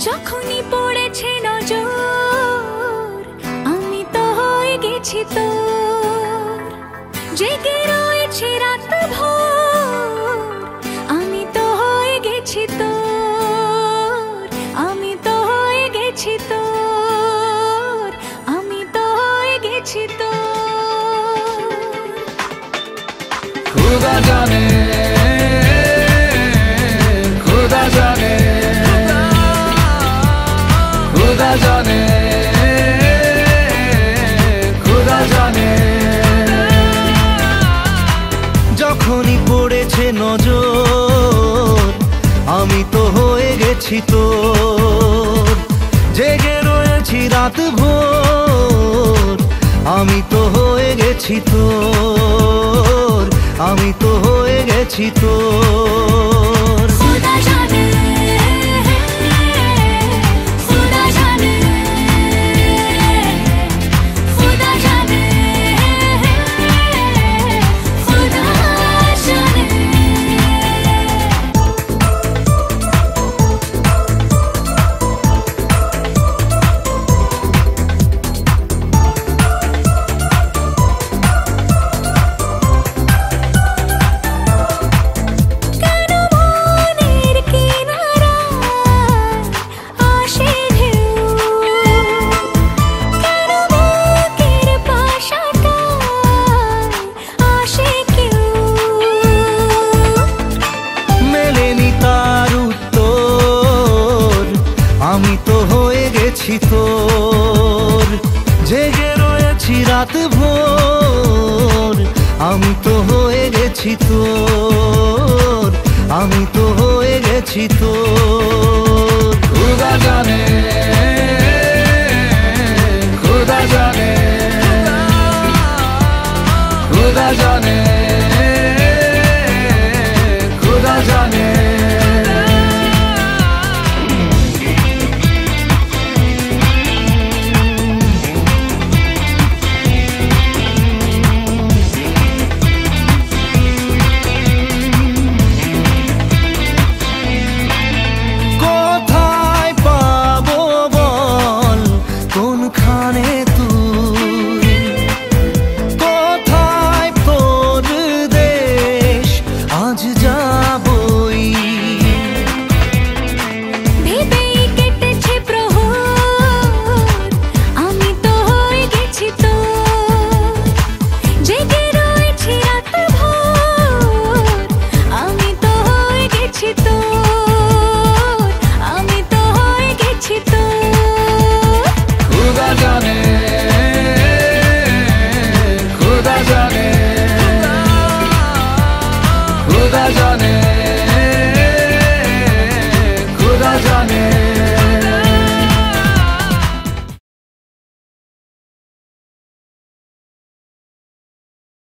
যখনই পড়েছে নজর আমি তো হয়ে গেছি তোর, জেগে রয়েছে রাত ভোর আমি তো হয়ে গেছি তোর, আমি তো হয়ে গেছি তোর, আমি তো হয়ে গেছি তোর। खुदा जाने खुदा जाने खुदा जाने खुदा जाने যখনই পড়েছে নজর আমি তো হয়ে গেছি তোর, জেগে রয়েছি রাত ভোর আমি তো হয়ে গেছি তোর, আমি তো হয়ে গেছি তোর। खुदा जाने खुदा जाने खुदा जाने खुदा जाने। আমি তো হয়ে গেছি তোর, জেগে রয়েছি রাত ভোর আমি তো হয়ে গেছি তোর, আমি তো হয়ে গেছি তোর। खुदा जाने खुदा जाने खुदा जाने खुदा जाने खुदा जाने